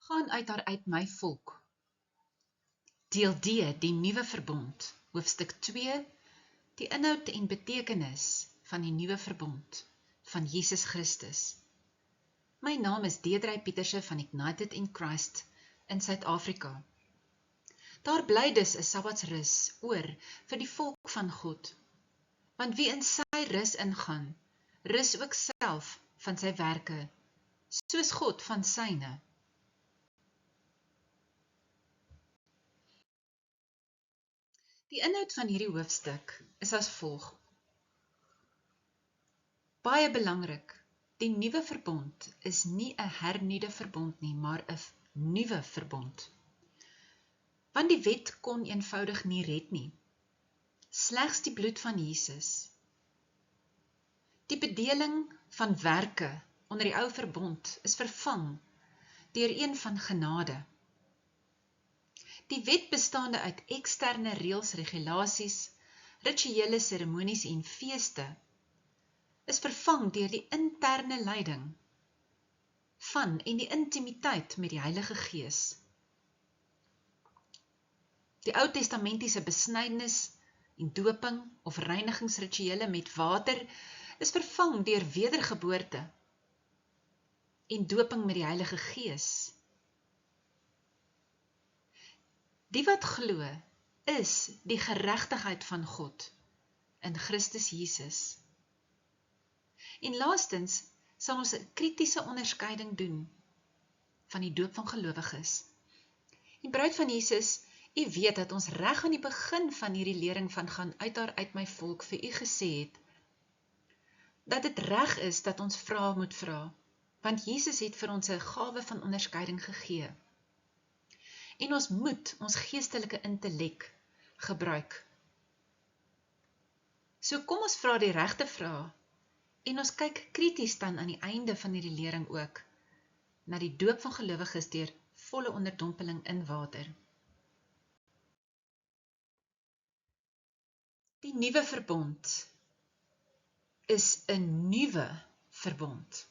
Gaan uit my volk. Deel D, die nuwe verbond, hoofstuk 2, die inhoud en betekenis van die nuwe verbond van Jesus Christus. My naam is Deidre Pieterse van Ignited in Christ in Suid-Afrika. Daar bly dus 'n Sabbatsrus oor vir die volk van God, want wie in sy rus ingaan, rus ook self van sy werke, soos God van syne. Die inhoud van hierdie hoofstuk is as volg. Baie belangrik, die nuwe verbond is nie 'n hernuide verbond nie, maar 'n nuwe verbond. Want die wet kon eenvoudig nie red nie. Slegs die bloed van Jesus. Die bedeling van werke onder die ou verbond is vervang deur een van genade. Die wet bestaande uit eksterne reëls, regulasies, rituele seremonies en feeste is vervang deur die interne leiding van en die intimiteit met die Heilige Gees. Die Ou Testamentiese besnydenis en doping of reinigingsrituele met water is vervang deur wedergeboorte en doping met die Heilige Gees. Die wat glo is die geregtigheid van God in Christus Jesus. En laastens sal ons 'n kritiese onderskeiding doen van die doop van gelowiges. En bruid van Jesus, u weet dat ons reg aan die begin van hierdie lering van gaan uit my volk vir u gesê het, dat dit reg is dat ons vrae moet vra, want Jesus het vir ons 'n gawe van onderskeiding gegee. En ons moet ons geestelike intellek gebruik. So kom ons vra die regte vrae, en ons kyk krities dan aan die einde van hierdie lering ook, na die doop van gelowiges deur volle onderdompeling in water. Die nuwe verbond is 'n nuwe verbond.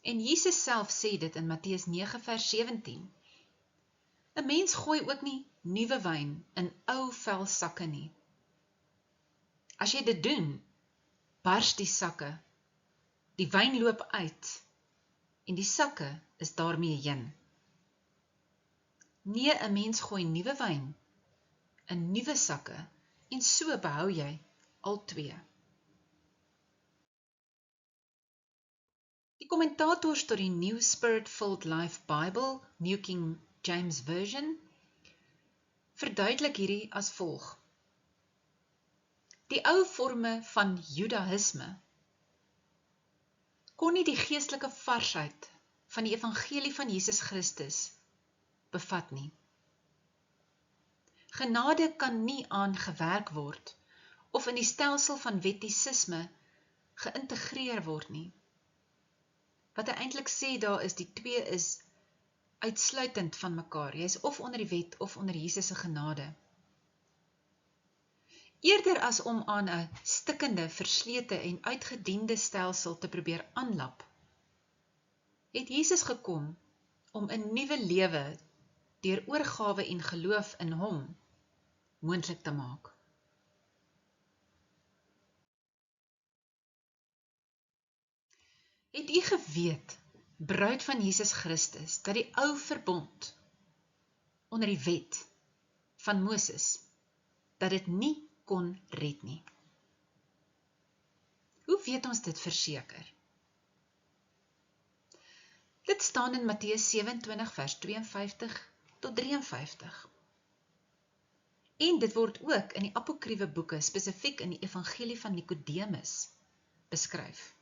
En Jesus self sê dit in Matteus 9 vers 17. 'n Mens gooi ook nie nuwe wyn in ou vel sakke nie. As jy dit doen, bars die sakke, die wyn loop uit en die sakke is daarmee heen. Nee, 'n mens gooi nuwe wyn in nuwe sakke en so behou jy al twee. Die kommentators tot die New Spirit-Filled Life Bible, New King James Version, verduidelik hierdie as volg. Die ou vorme van Judaïsme kon nie die geestelike varsheid van die evangelie van Jesus Christus bevat nie. Genade kan nie aangewerk word of in die stelsel van wettisisme geïntegreer word nie. Wat hy eintlik sê daar is, die twee is uitsluitend van mekaar. Jy is of onder die wet of onder Jesus se genade. Eerder as om aan 'n stikkende, verslete en uitgediende stelsel te probeer aanlap, het Jesus gekom om 'n nuwe lewe deur oorgawe en geloof in hom moontlik te maak. Het u geweet, bruid van Jesus Christus, dat die ou verbond onder die wet van Moses, dat dit nie kon red nie? Hoe weet ons dit verseker? Dit staan in Matteus 27 vers 52 tot 53. En dit word ook in die apokriewe boeke, spesifiek in die evangelie van Nikodemus, beskryf.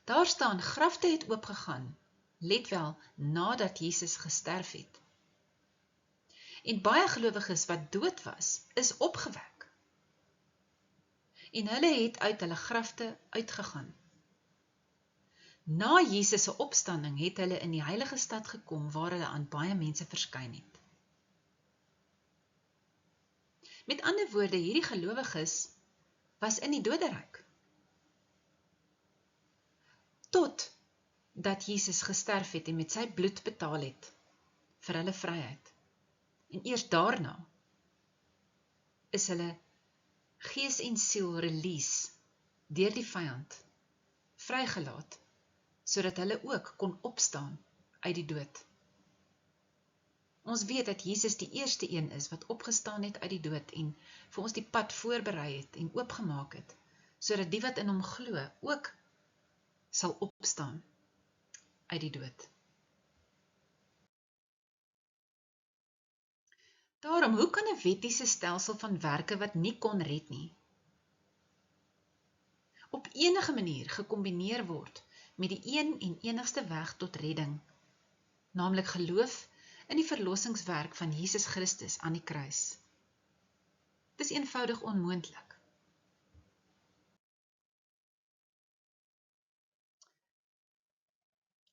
Daar staan, grafte het oopgegaan, let wel, nadat Jesus gesterf het. En baie gelowiges wat dood was, is opgewek. En hulle het uit hulle grafte uitgegaan. Na Jesus se opstanding het hulle in die heilige stad gekom, waar hulle aan baie mense verskyn het. Met ander woorde, hierdie gelowiges was in die doderyk. Tot dat Jesus gesterf het en met sy bloed betaal het vir hulle vryheid. En eers daarna is hulle gees en siel release deur die vyand vrygelaat, sodat hulle ook kon opstaan uit die dood. Ons weet dat Jesus die eerste een is wat opgestaan het uit die dood en vir ons die pad voorberei het en oopgemaak het, sodat die wat in hom glo ook sal opstaan uit die dood. Daarom, hoe kan 'n wettiese stelsel van werke wat nie kon red nie, op enige manier gekombineer word met die een en enigste weg tot redding, naamlik geloof in die verlossingswerk van Jesus Christus aan die kruis? Dis eenvoudig onmoontlik.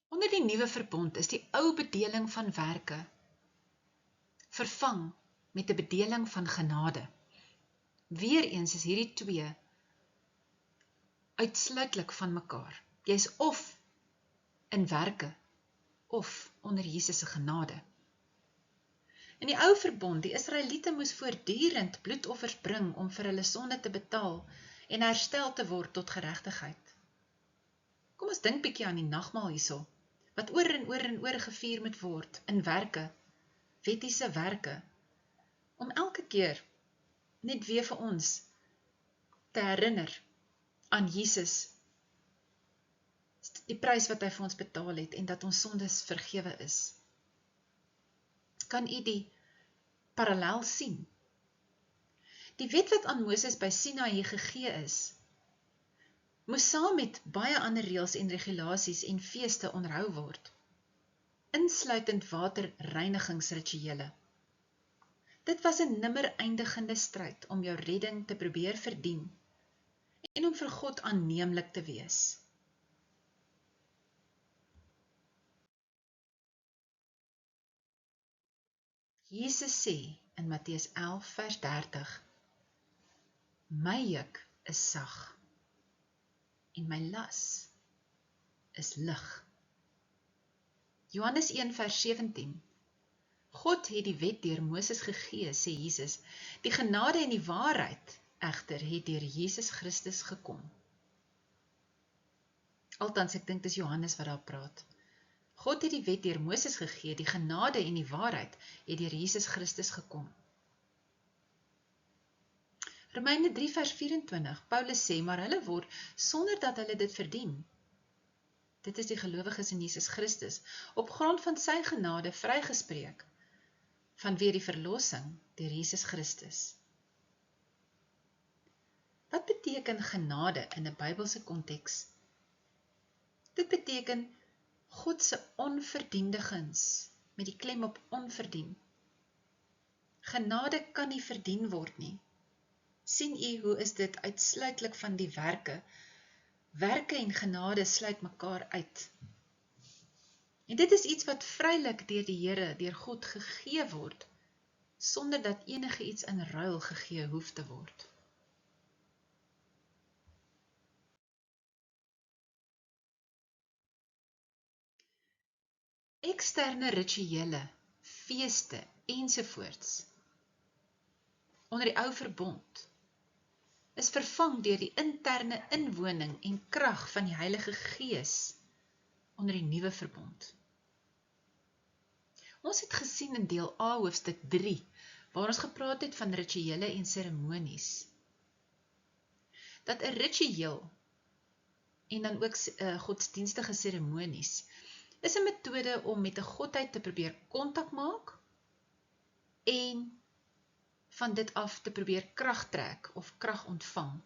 Onder die nuwe verbond is die ou bedeling van werke vervang met 'n bedeling van genade. Weereens is hierdie twee uitsluitlik van mekaar. Jy is of in werke of onder Jesus se genade. In die ou verbond, die Israeliete moes voortdurend bloedoffers bring om vir hulle sonde te betaal en herstel te word tot geregtigheid. Kom ons dink bietjie aan die nagmaal hierso, wat oor en oor en oor gevier moet word in werke, wettiese werke, om elke keer net weer vir ons te herinner aan Jesus, die prys wat hy vir ons betaal het en dat ons sondes vergewe is. Kan u die parallel sien? Die wet wat aan Moses by Sinaï gegee is, moes saam met baie ander reëls en regulasies en feeste onderhou word, insluitend waterreinigingsrituele. Dit was 'n nimmer eindigende stryd om jou redding te probeer verdien en om vir God aanneemlik te wees. Jesus sê in Matteus 11 vers 30, my juk is sag en my las is lig. Johannes 1 vers 17, God het die wet deur Moses gegee, sê Jesus, die genade en die waarheid egter het deur Jesus Christus gekom. Althans, ek dink dis Johannes wat daar praat. God het die wet deur Moses gegee, die genade en die waarheid het deur Jesus Christus gekom. Romeine 3 vers 24, Paulus sê, maar hulle word, sonder dat hulle dit verdien. Dit is die gelowiges in Jesus Christus, op grond van sy genade vrygespreek, vanweë die verlossing deur Jesus Christus. Wat beteken genade in 'n Bybelse konteks? Dit beteken God se onverdiende guns, met die klem op onverdien. Genade kan nie verdien word nie. Sien u hoe is dit uitsluitlik van die werke? Werke en genade sluit mekaar uit. En dit is iets wat vrylik deur die Here, deur God gegee word, sonder dat enige iets in ruil gegee hoef te word. Eksterne rituele, feeste ensovoorts onder die ou verbond is vervang deur die interne inwoning en krag van die Heilige Gees onder die nuwe verbond. Ons het gesien in deel A hoofstuk 3, waar ons gepraat het van rituele en seremonies, dat 'n ritueel en dan ook godsdienstige seremonies is 'n metode om met 'n godheid te probeer kontak maak en van dit af te probeer krag trek of krag ontvang.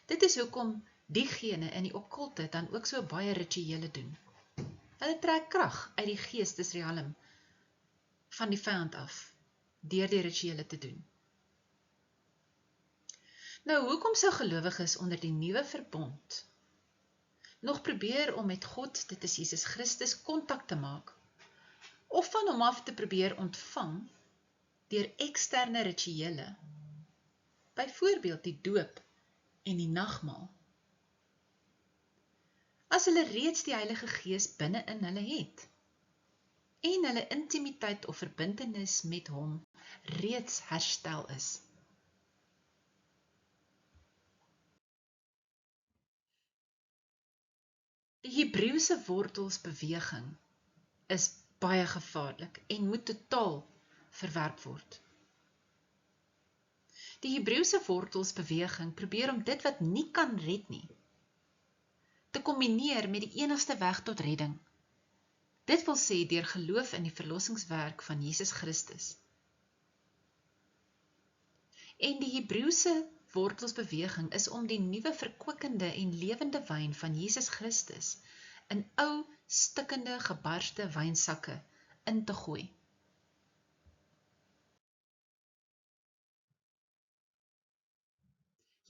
Dit is hoekom diegene in die okkulte dan ook so baie rituele doen. Hulle trek krag uit die geestesrealm van die vyand af, deur die rituele te doen. Nou, hoekom sou gelowiges onder die nuwe verbond nog probeer om met God, dit is Jesus Christus, kontak te maak, of van hom af te probeer ontvang deur eksterne rituele, byvoorbeeld die doop en die nagmaal? as hulle reeds die Heilige Gees binne in hulle het en hulle intimiteit of verbintenis met hom reeds herstel is. Die Hebreëse wortelsbeweging is baie gevaarlik en moet totaal verwerp word. Die Hebreëse wortelsbeweging probeer om dit wat nie kan red nie, te kombineer met die enigste weg tot redding. Dit wil sê deur geloof in die verlossingswerk van Jesus Christus. En die Hebreëse wortelsbeweging is om die nuwe verkwikkende en lewende wyn van Jesus Christus in ou, stikkende, gebarste wynsakke in te gooi.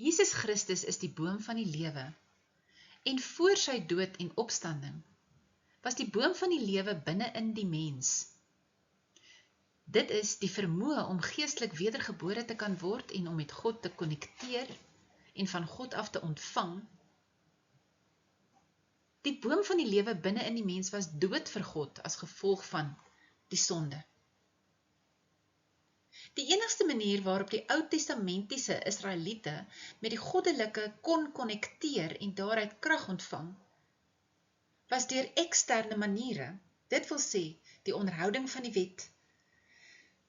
Jesus Christus is die boom van die lewe, en voor sy dood en opstanding was die boom van die lewe binne in die mens. Dit is die vermoë om geestelik wedergebore te kan word en om met God te konnekteer en van God af te ontvang. Die boom van die lewe binne in die mens was dood vir God as gevolg van die sonde. Die enigste manier waarop die Oud-testamentiese Israeliete met die goddelike kon konnekteer en daaruit krag ontvang, was deur eksterne maniere, dit wil sê die onderhouding van die wet,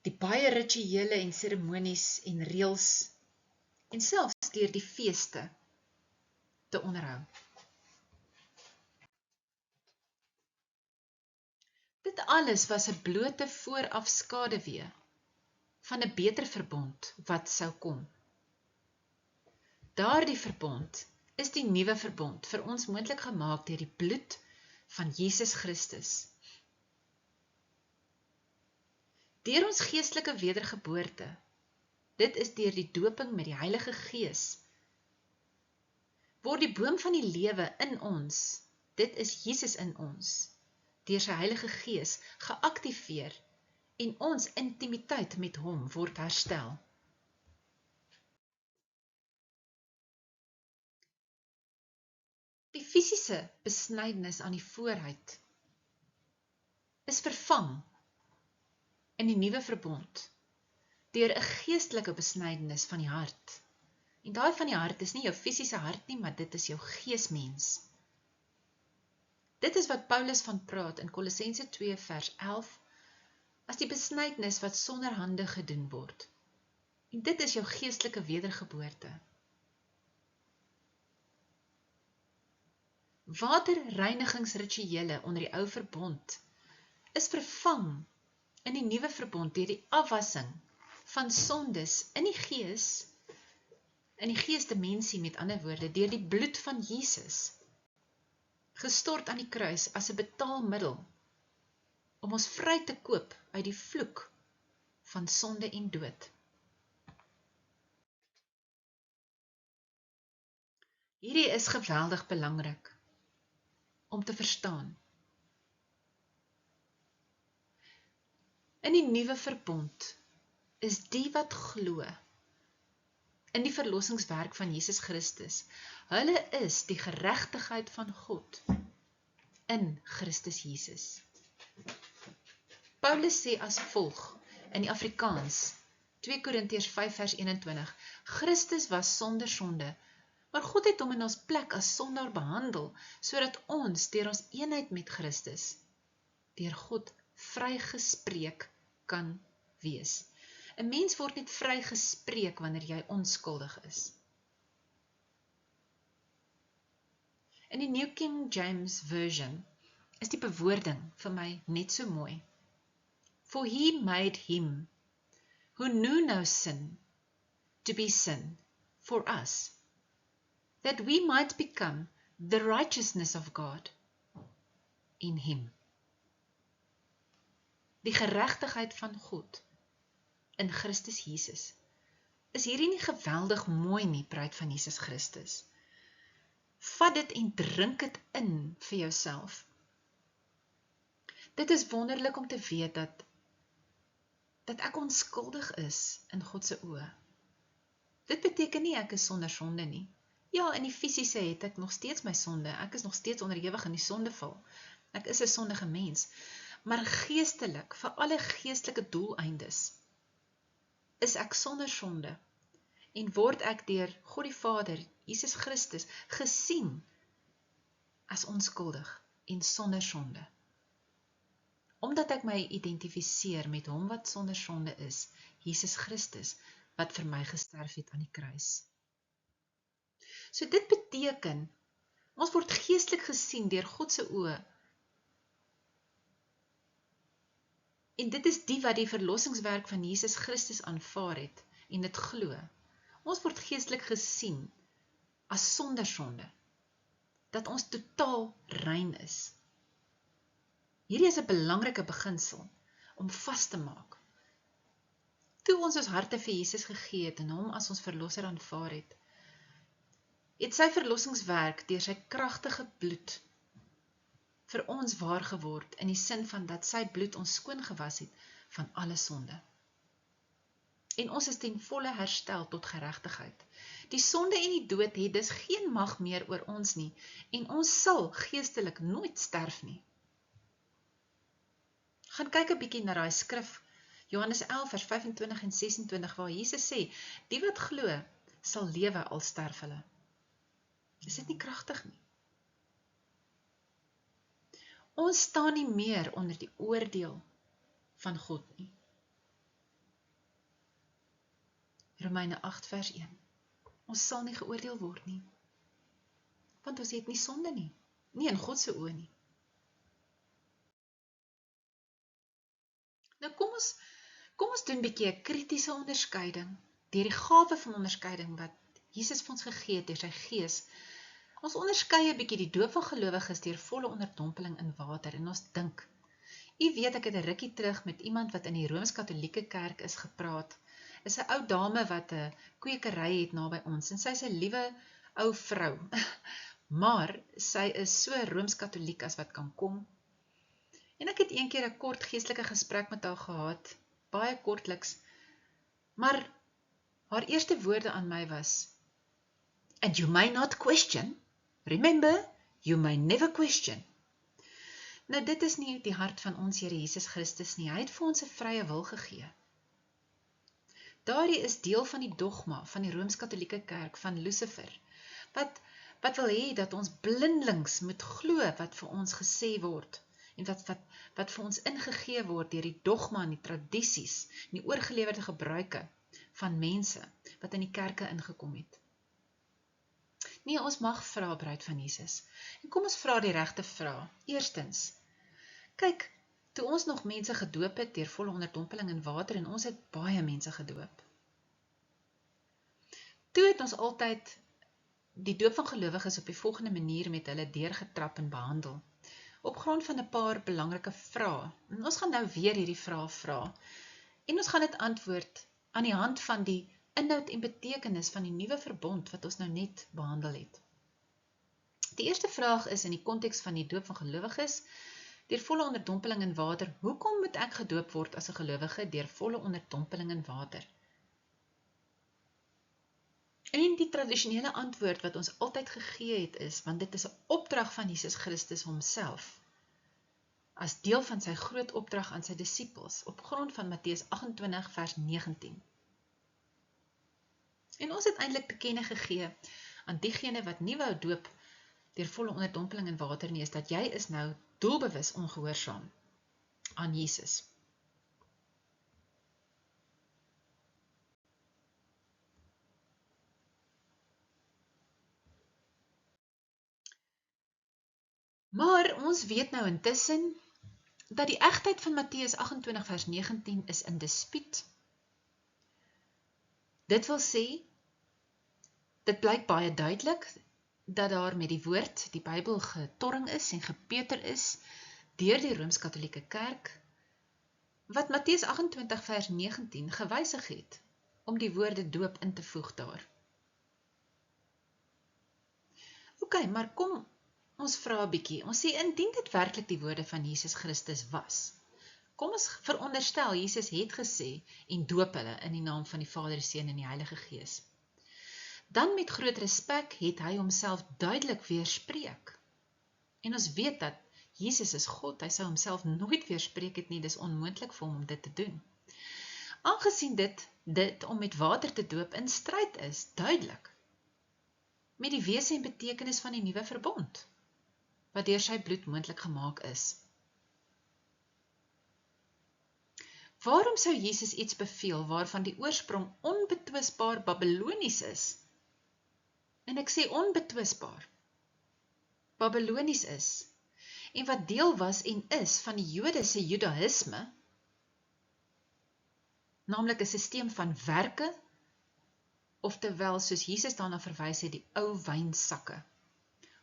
die baie rituele en seremonies en reëls, en selfs deur die feeste te onderhou. Dit alles was 'n blote vooraf skaduwee van 'n beter verbond wat sou kom. Daardie verbond is die nuwe verbond vir ons moontlik gemaak deur die bloed van Jesus Christus. Deur ons geestelike wedergeboorte, dit is deur die doping met die Heilige Gees, word die boom van die lewe in ons, dit is Jesus in ons, deur sy Heilige Gees geaktiveer en ons intimiteit met hom word herstel. Die fisiese besnydenis aan die voorhuid is vervang in die nuwe verbond deur 'n geestelike besnydenis van die hart. En daai van die hart is nie jou fisiese hart nie, maar dit is jou geesmens. Dit is wat Paulus van praat in Kolossense 2 vers 11 as die besnydenis wat sonder hande gedoen word. En dit is jou geestelike wedergeboorte. Waterreinigingsrituele onder die ou verbond is vervang in die nuwe verbond deur die afwassing van sondes in die geesdimensie met ander woorde, deur die bloed van Jesus, gestort aan die kruis as 'n betaalmiddel om ons vry te koop uit die vloek van sonde en dood. Hierdie is geweldig belangrik om te verstaan. In die nuwe verbond is die wat glo in die verlossingswerk van Jesus Christus. Hulle is die geregtigheid van God in Christus Jesus. Paulus sê as volg in die Afrikaans, 2 Korintiërs 5 vers 21, Christus was sonder sonde, maar God het hom in ons plek as sondaar behandel, sodat ons deur ons eenheid met Christus deur God vrygespreek kan wees. 'n Mens word net vrygespreek wanneer jy onskuldig is. In die New King James Version is die bewoording vir my net so mooi. For he made him who knew no sin to be sin for us, that we might become the righteousness of God in him. Die geregtigheid van God in Christus Jesus. Is hierdie nie geweldig mooi nie, bruid van Jesus Christus? Vat dit en drink dit in vir jouself. Dit is wonderlik om te weet dat ek onskuldig is in God se oë. Dit beteken nie ek is sonder sonde nie. Ja, in die fisiese het ek nog steeds my sonde, ek is nog steeds onderhewig in die sondeval, ek is 'n sondige mens, maar geestelik, vir alle geestelike doeleindes, is ek sonder sonde, en word ek deur God die Vader, Jesus Christus, gesien as onskuldig en sonder sonde. Omdat ek my identifiseer met hom wat sonder sonde is, Jesus Christus, wat vir my gesterf het aan die kruis. So dit beteken, ons word geestelik gesien deur God se oë, en dit is die wat die verlossingswerk van Jesus Christus aanvaar het, en dit glo. Ons word geestelik gesien as sonder sonde, dat ons totaal rein is. Hierdie is 'n belangrike beginsel om vas te maak. Toe ons harte vir Jesus gegee het en hom as ons verlosser aanvaar het, het sy verlossingswerk deur sy kragtige bloed vir ons waar geword, in die sin van dat sy bloed ons skoon gewas het van alle sonde. En ons is ten volle herstel tot geregtigheid. Die sonde en die dood het dus geen mag meer oor ons nie, en ons sal geestelik nooit sterf nie. Gaan kyk 'n bietjie na daai skrif, Johannes 11 vers 25 en 26, waar Jesus sê, die wat glo, sal lewe al sterf hulle. Is dit nie kragtig nie? Ons staan nie meer onder die oordeel van God nie. Romeine 8 vers 1. Ons sal nie geoordeel word nie, want ons het nie sonde nie, nie in God se oë nie. Nou kom ons doen 'n bietjie 'n kritiese onderskeiding, deur die gawe van onderskeiding wat Jesus vir ons gegee het deur sy Gees. Ons onderskei 'n bietjie die doop van gelowiges deur volle onderdompeling in water, en ons dink. U weet, ek het 'n rukkie terug met iemand wat in die Rooms-Katolieke kerk is gepraat. Is 'n ou dame wat 'n kwekery het naby ons, en sy is 'n liewe ou vrou. Maar sy is so Rooms-Katoliek as wat kan kom. En ek het eendag 'n kort geestelike gesprek met haar gehad, baie kortliks, maar haar eerste woorde aan my was, and you may not question. Remember, you may never question. Nou dit is nie die hart van ons Here Jesus Christus nie, hy het vir ons 'n vrye wil gegee. Daardie is deel van die dogma van die Rooms-Katolieke kerk van Lucifer, wat wil hê dat ons blindelings moet glo wat vir ons gesê word, en wat vir ons ingegee word deur die dogma en die tradisies, en die oorgelewerde gebruike van mense wat in die kerke ingekom het. Nee, ons mag vra, bruid van Jesus. En kom ons vra die regte vraag. Eerstens, kyk, toe ons nog mense gedoop het deur volle onderdompeling in water, en ons het baie mense gedoop. Toe het ons altyd die doop van gelowiges op die volgende manier met hulle deurgetrap en behandel, op grond van 'n paar belangrike vrae. En ons gaan nou weer hierdie vrae vra, en ons gaan dit antwoord aan die hand van die inhoud en betekenis van die nuwe verbond wat ons nou net behandel het. Die eerste vraag is in die konteks van die doop van gelowiges deur volle onderdompeling in water. Hoekom moet ek gedoop word as 'n gelowige deur volle onderdompeling in water? En die tradisionele antwoord wat ons altyd gegee het is, want dit is 'n opdrag van Jesus Christus homself, as deel van sy groot opdrag aan sy disippels, op grond van Matteus 28 vers 19. En ons het eintlik te kenne gegee aan diegene wat nie wou doop deur volle onderdompeling in water nie, is dat jy is nou doelbewus ongehoorsaam aan Jesus. Maar ons weet nou intussen dat die egtheid van Matteus 28 vers 19 is in dispuut. Dit wil sê, dit blyk baie duidelik dat daar met die woord, die Bybel getorring is en gepeter is deur die Rooms-Katolieke kerk, wat Matteus 28 vers 19 gewysig het om die woorde doop in te voeg daar. OK, maar kom ons vra 'n bietjie. Ons sê, indien dit werklik die woorde van Jesus Christus was, kom ons veronderstel, Jesus het gesê, en doop hulle in die naam van die Vader, die Seun en die Heilige Gees. dan met groot respek het hy homself duidelik weerspreek. En ons weet dat Jesus is God, hy sou homself nooit weerspreek het nie, dis onmoontlik vir hom om dit te doen. Aangesien dit om met water te doop in stryd is, duidelik, met die wese en betekenis van die nuwe verbond, wat deur sy bloed moontlik gemaak is. Waarom sou Jesus iets beveel waarvan die oorsprong onbetwisbaar Babylonies is? En ek sê onbetwisbaar, Babylonies is, en wat deel was en is van die Jode se Judaïsme, naamlik 'n sisteem van werke, oftewel soos Jesus daarna verwys het, die ou wynsakke.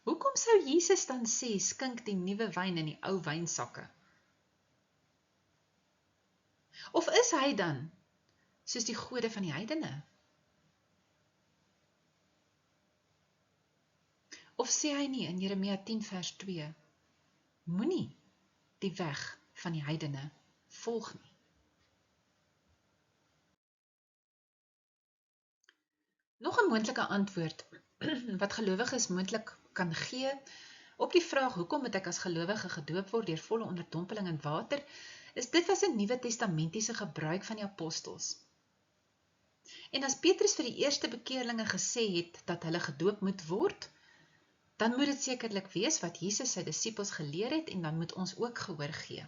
Hoekom sou Jesus dan sê, skink die nuwe wyn in die ou wynsakke? Of is hy dan soos die gode van die heidene? Of sê hy nie in Jeremia 10 vers 2, moenie die weg van die heidene volg nie? Nog 'n moontlike antwoord wat gelowiges moontlik kan gee op die vraag hoekom moet ek as gelowige gedoop word deur volle onderdompeling in water, is dit was 'n Nuwe Testamentiese gebruik van die apostels. En as Petrus vir die eerste bekeerlinge gesê het dat hulle gedoop moet word, dan moet dit sekerlik wees wat Jesus sy disippels geleer het en dan moet ons ook gehoor gee.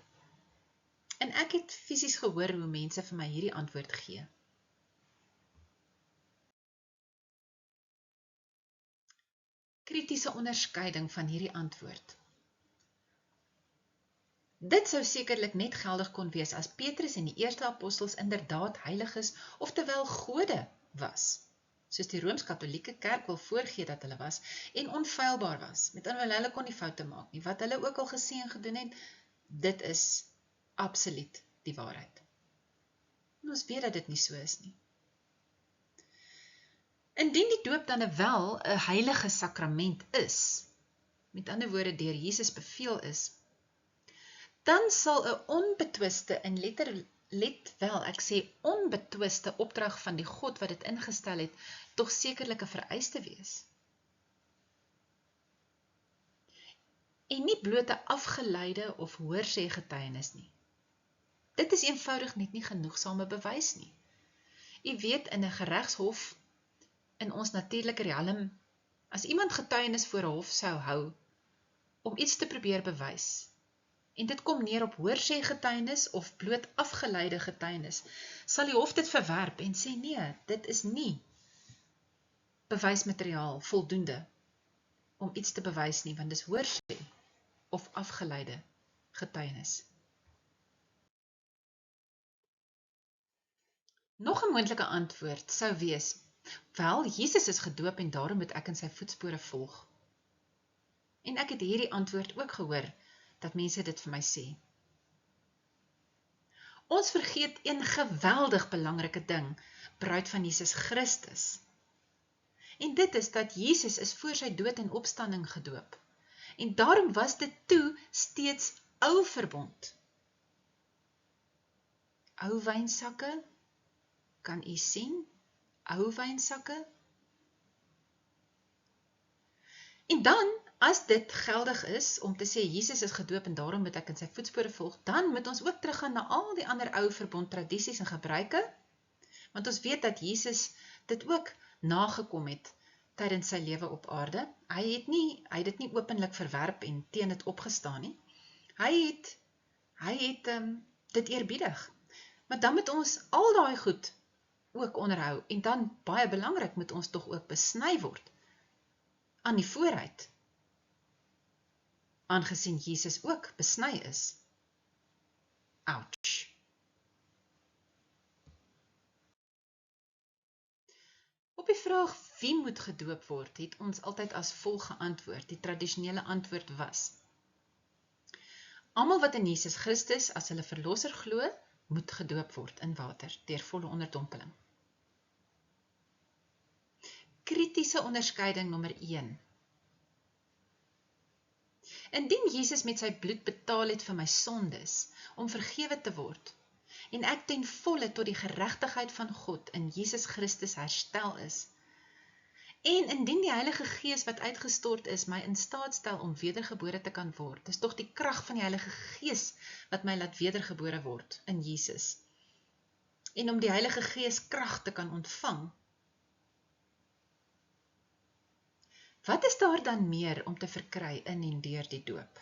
En ek het fisies gehoor hoe mense vir my hierdie antwoord gee. Kritiese onderskeiding van hierdie antwoord. Dit sou sekerlik net geldig kon wees as Petrus en die eerste apostels inderdaad heiliges, oftewel gode was, soos die Rooms-Katolieke Kerk wil voorgee dat hulle was, en onfeilbaar was, met ander woorde hulle kon nie foute maak nie, wat hulle ook al gesê en gedoen het, dit is absoluut die waarheid. En ons weet dat dit nie so is nie. Indien die doop dan wel 'n heilige sakrament is, met ander woorde deur Jesus beveel is, dan sal 'n onbetwiste en ek sê onbetwiste opdrag van die God wat dit ingestel het, tog sekerlik 'n vereiste wees. En nie bloot 'n afgeleide of hoorsê getuienis nie. Dit is eenvoudig net nie genoegsame bewys nie. U weet, in 'n geregshof, in ons natuurlike riem, as iemand getuienis voor 'n hof sou hou, om iets te probeer bewys, en dit kom neer op hoorsê getuienis of bloot afgeleide getuienis, sal die hof dit verwerp en sê nee, dit is nie bewysmateriaal voldoende om iets te bewys nie, want dis hoorsê of afgeleide getuienis. Nog 'n moontlike antwoord sou wees, wel, Jesus is gedoop en daarom moet ek in sy voetspore volg. En ek het hierdie antwoord ook gehoor, dat mense dit vir my sê. Ons vergeet een geweldig belangrike ding, bruid van Jesus Christus. En dit is dat Jesus is voor sy dood en opstanding gedoop. En daarom was dit toe steeds ou verbond. Ou wynsakke, kan u sien? Ou wynsakke. En dan, as dit geldig is om te sê Jesus is gedoop en daarom moet ek in sy voetspore volg, dan moet ons ook teruggaan na al die ander ou verbond tradisies en gebruike, want ons weet dat Jesus dit ook nagekom het tydens sy lewe op aarde. Hy het dit nie openlik verwerp en teen dit opgestaan nie. Hy het dit eerbiedig. Maar dan moet ons al daai goed ook onderhou, en dan, baie belangrik, moet ons tog ook besny word aan die vooruit, aangesien Jesus ook besny is. Ouch. Op die vraag wie moet gedoop word, het ons altyd as volg geantwoord. Die tradisionele antwoord was: almal wat in Jesus Christus as hulle verlosser glo, moet gedoop word in water, deur volle onderdompeling. Kritiese onderskeiding nommer 1. Indien Jesus met sy bloed betaal het vir my sondes, om vergewe te word, en ek ten volle tot die geregtigheid van God in Jesus Christus herstel is, En indien die Heilige Gees wat uitgestort is, my in staat stel om wedergebore te kan word, dis tog die krag van die Heilige Gees wat my laat wedergebore word in Jesus. En om die Heilige Gees krag te kan ontvang, wat is daar dan meer om te verkry in en deur die doop?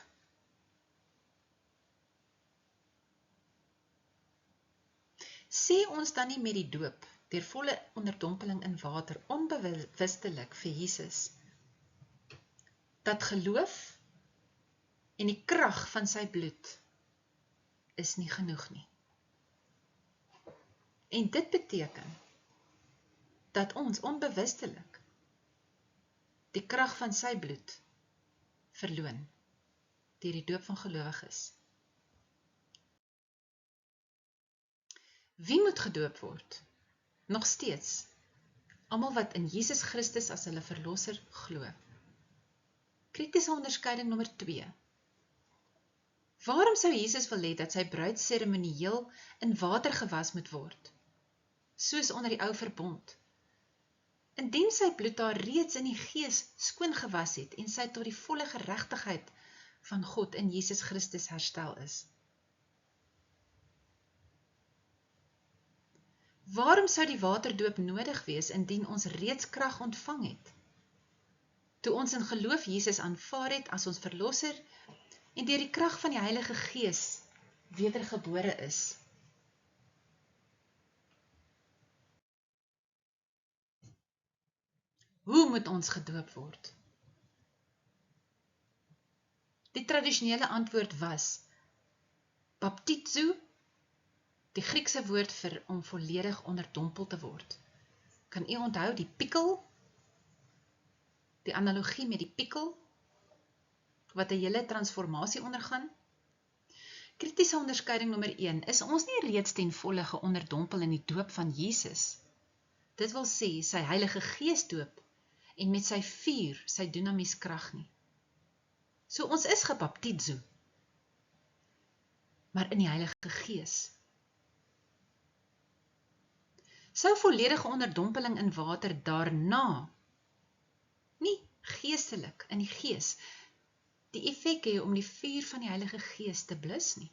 Sê ons dan nie met die doop, deur volle onderdompeling in water, onbewustelik vir Jesus, dat geloof en die krag van sy bloed is nie genoeg nie. En dit beteken dat ons onbewustelik die krag van sy bloed verloon deur die doop van gelowiges. Wie moet gedoop word? Nog steeds, almal wat in Jesus Christus as hulle verlosser glo. Kritiese onderskeiding nommer 2. Waarom sou Jesus wil hê dat sy bruid seremonieel in water gewas moet word, soos onder die ou verbond? Indien sy bloed haar reeds in die Gees skoon gewas het en sy tot die volle geregtigheid van God in Jesus Christus herstel is. Waarom sou die waterdoop nodig wees indien ons reeds krag ontvang het? Toe ons in geloof Jesus aanvaar het as ons verlosser en deur die krag van die Heilige Gees wedergebore is. Hoe moet ons gedoop word? Die tradisionele antwoord was baptizo, die Griekse woord vir om volledig onderdompel te word. Kan u onthou die pikkel? Die analogie met die pikkel, wat 'n hele transformasie ondergaan? Kritiese onderskeiding nommer 1, is ons nie reeds ten volle geonderdompel in die doop van Jesus? Dit wil sê, sy Heilige Gees doop, en met sy vuur, sy dunamies krag nie. So ons is gebaptizo, maar in die Heilige Gees. Sou volledige onderdompeling in water daarna, nie geestelik in die Gees, die effek hê om die vuur van die Heilige Gees te blus nie?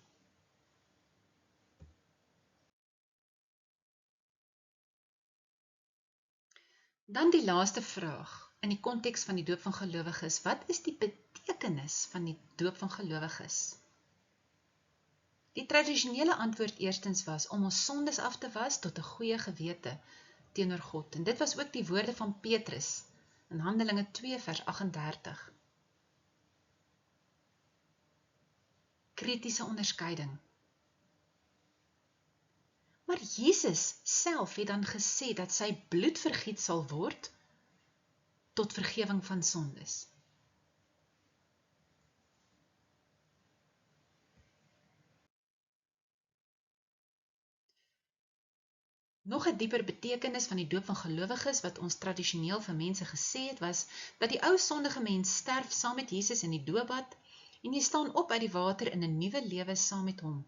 Dan die laaste vraag, in die konteks van die doop van gelowiges, wat is die betekenis van die doop van gelowiges? Die tradisionele antwoord eerstens was om ons sondes af te was tot 'n goeie gewete teenoor God. En dit was ook die woorde van Petrus in Handelinge 2 vers 38. Kritiese onderskeiding. Maar Jesus self het dan gesê dat sy bloed vergiet sal word tot vergewing van sondes. Nog 'n dieper betekenis van die doop van gelowiges wat ons tradisioneel vir mense gesê het, was dat die ou sondige mens sterf saam met Jesus in die doopbad en jy staan op uit die water in 'n nuwe lewe saam met hom.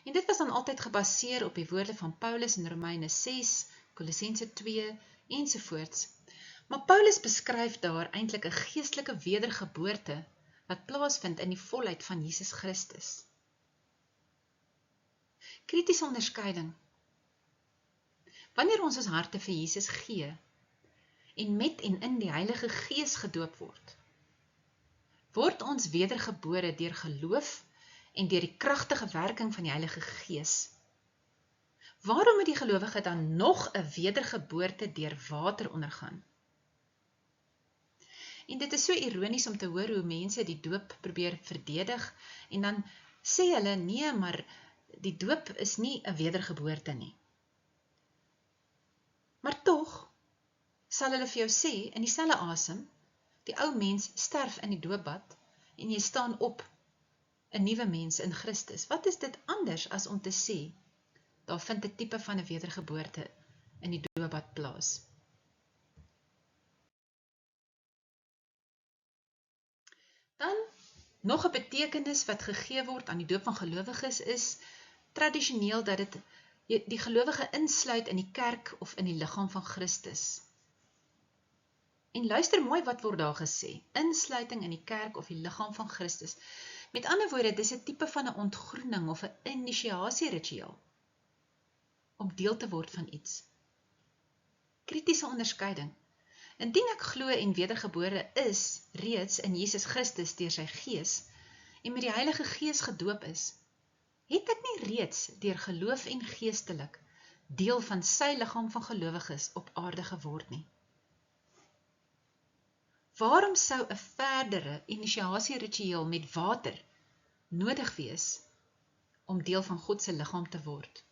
En dit was dan altyd gebaseer op die woorde van Paulus in Romeine 6, Kolossense 2 ensovoorts. Maar Paulus beskryf daar eintlik 'n geestelike wedergeboorte wat plaasvind in die volheid van Jesus Christus. Kritiese onderskeiding. Wanneer ons harte vir Jesus gee en met en in die Heilige Gees gedoop word ons wedergebore deur geloof en deur die kragtige werking van die Heilige Gees. Waarom moet die gelowige dan nog 'n wedergeboorte deur water ondergaan? En dit is so ironies om te hoor hoe mense die doop probeer verdedig en dan sê hulle, nee, maar die doop is nie 'n wedergeboorte nie. Maar tog sal hulle vir jou sê, in dieselfde asem, die ou mens sterf in die doopbad en jy staan op 'n nuwe mens in Christus. Wat is dit anders as om te sê, daar vind 'n tipe van 'n wedergeboorte in die doopbad plaas? Dan nog 'n betekenis wat gegee word aan die doop van gelowiges is tradisioneel dat dit die gelowige insluit in die kerk of in die liggaam van Christus. En luister mooi wat word daar gesê. Insluiting in die kerk of die liggaam van Christus. Met ander woorde, dis 'n tipe van 'n ontgroening of 'n inisiasieritueel om deel te word van iets. Kritiese onderskeiding. Indien ek glo en wedergebore is reeds in Jesus Christus deur sy Gees en met die Heilige Gees gedoop is, het ek nie reeds deur geloof en geestelik deel van sy liggaam van gelowiges op aarde geword nie. Waarom sou 'n verdere inisiasieritueel met water nodig wees om deel van God se liggaam te word?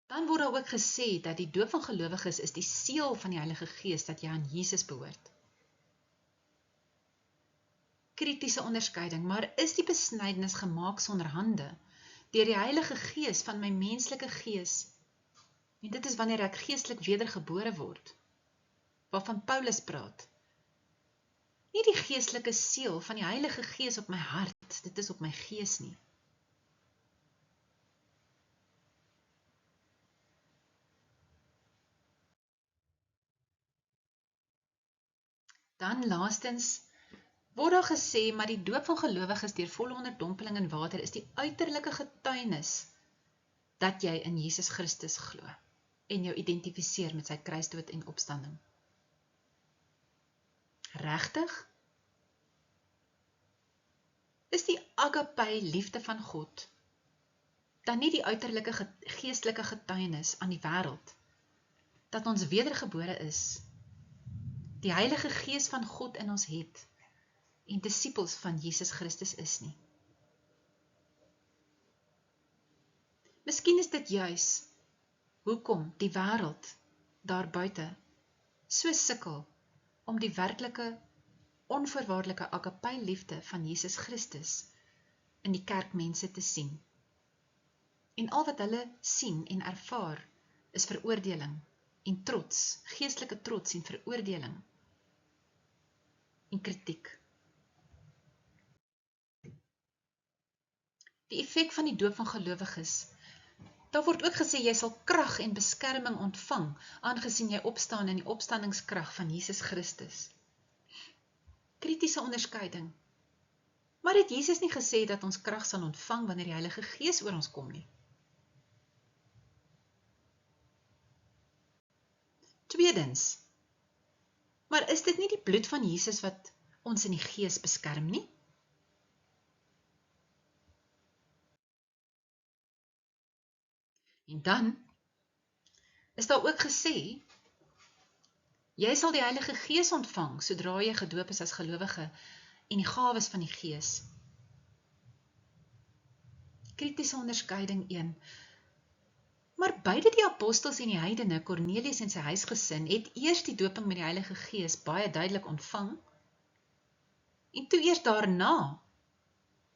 Dan word daar ook gesê dat die doop van gelowiges is die seël van die Heilige Gees dat jy aan Jesus behoort. Kritiese onderskeiding, maar is die besnydenis gemaak sonder hande deur die Heilige Gees van my menslike gees? En dit is wanneer ek geestelik wedergebore word, waarvan Paulus praat. Nie die geestelike seël van die Heilige Gees op my hart, dit is op my gees nie. Dan laastens word daar gesê, maar die doop van gelowiges deur volle onderdompeling in water is die uiterlike getuienis dat jy in Jesus Christus glo en jou identifiseer met sy kruisdood en opstanding. Regtig? Is die agape liefde van God dan nie die uiterlike geestelike getuienis aan die wêreld dat ons wedergebore is, die Heilige Gees van God in ons het en disippels van Jesus Christus is nie? Miskien is dit juis hoekom die wêreld daar buite so sukkel om die werklike, onvoorwaardelike agape liefde van Jesus Christus in die kerkmense te sien. En al wat hulle sien en ervaar is veroordeling en trots, geestelike trots en veroordeling en kritiek. Die effek van die doop van gelowiges. Daar word ook gesê jy sal krag en beskerming ontvang, aangesien jy opstaan in die opstandingskrag van Jesus Christus. Kritiese onderskeiding. Maar het Jesus nie gesê dat ons krag sal ontvang wanneer die Heilige Gees oor ons kom nie? Tweedens, maar is dit nie die bloed van Jesus wat ons in die Gees beskerm nie? En dan is daar ook gesê, jy sal die Heilige Gees ontvang, sodra jy gedoop is as gelowige en die gawes van die Gees. Kritiese onderskeiding 1. Maar beide die apostels en die heidene, Cornelius en sy huisgesin, het eers die doping met die Heilige Gees baie duidelik ontvang, en toe eers daarna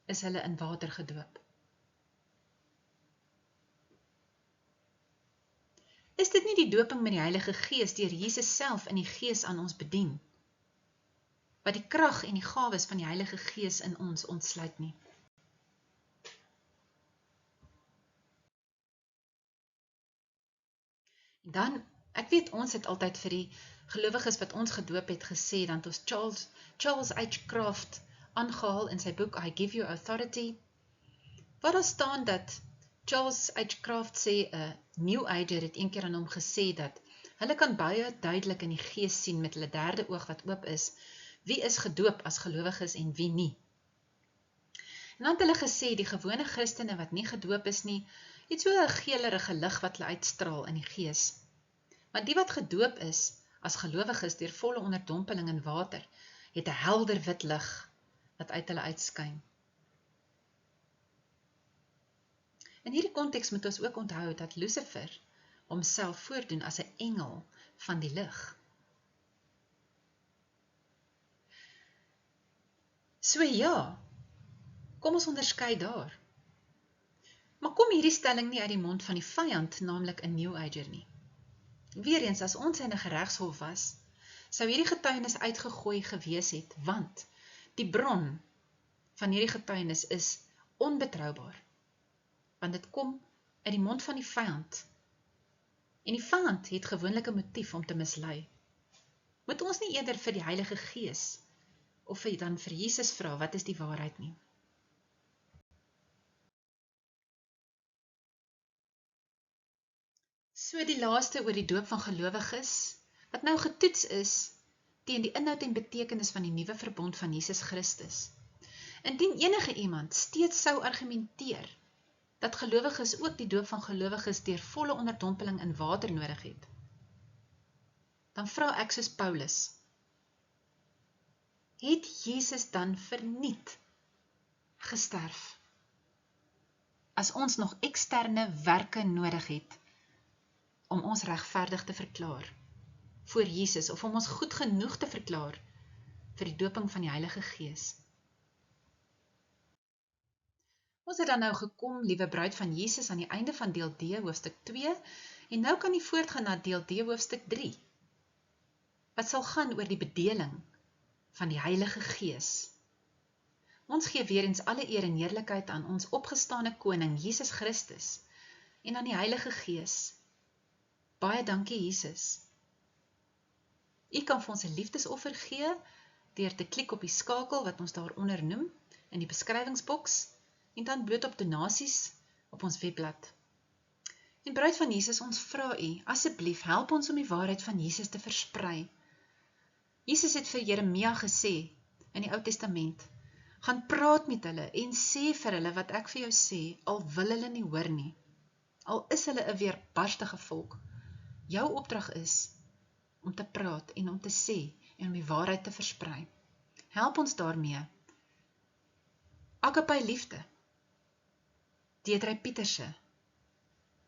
is hulle in water gedoop. Is dit nie die doping met die Heilige Gees deur Jesus self in die Gees aan ons bedien, wat die krag en die gawes van die Heilige Gees in ons ontsluit nie? En dan, ek weet ons het altyd vir die gelowiges wat ons gedoop het gesê, dan het ons Charles H. Kraft aangehaal in sy boek I Give You Authority, waar daar staan dat Charles H. Kraft sê, 'n New Ager het eendag aan hom gesê dat hulle kan baie duidelik in die gees sien met hulle derde oog wat oop is, wie is gedoop as gelowiges en wie nie. En dan het hulle gesê, die gewone Christene wat nie gedoop is nie, het so 'n geelerige lig wat hulle uitstraal in die gees. Maar die wat gedoop is as gelowiges deur volle onderdompeling in water, het 'n helder wit lig wat uit hulle uitskyn. In hierdie konteks moet ons ook onthou dat Lucifer homself voordoen as 'n engel van die lig. So ja, kom ons onderskei daar. Maar kom hierdie stelling nie uit die mond van die vyand, naamlik 'n New Ager nie. Weereens, as ons in 'n geregshof was, sou hierdie getuienis uitgegooi gewees het, want die bron van hierdie getuienis is onbetroubaar, want dit kom uit die mond van die vyand, En die vyand het gewoonlik 'n motief om te mislei. Moet ons nie eerder vir die Heilige Gees of dan vir Jesus vra, wat is die waarheid nie? So die laaste oor die doop van gelowiges, wat nou getoets is teen die inhoud en betekenis van die nuwe verbond van Jesus Christus. Indien enige iemand steeds sou argumenteer dat gelowiges ook die doop van gelowiges deur volle onderdompeling in water nodig het, dan vra ek soos Paulus, het Jesus dan verniet gesterf, as ons nog eksterne werke nodig het om ons regverdig te verklaar voor Jesus, of om ons goed genoeg te verklaar vir die doping van die Heilige Gees? Ons het dan nou gekom, liewe bruid van Jesus, aan die einde van deel D, hoofstuk 2, en nou kan die voortgaan na deel D, hoofstuk 3, wat sal gaan oor die bedeling van die Heilige Gees. Ons gee weer eens alle eer en heerlikheid aan ons opgestane koning, Jesus Christus, en aan die Heilige Gees. Baie dankie, Jesus. U kan vir ons 'n liefdesoffer gee, deur te klik op die skakel wat ons daaronder noem, in die beskrywingsboks, en dan bloot op donasies op ons webblad. En bruid van Jesus, ons vra u, asseblief, help ons om die waarheid van Jesus te versprei. Jesus het vir Jeremia gesê, in die Ou Testament, gaan praat met hulle en sê vir hulle wat ek vir jou sê, al wil hulle nie hoor nie. Al is hulle 'n weerbarstige volk. Jou opdrag is om te praat en om te sê en om die waarheid te versprei. Help ons daarmee. Agape liefde. Deedrey Pieterse,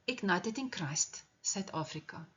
Ignited in Christ, Suid-Afrika.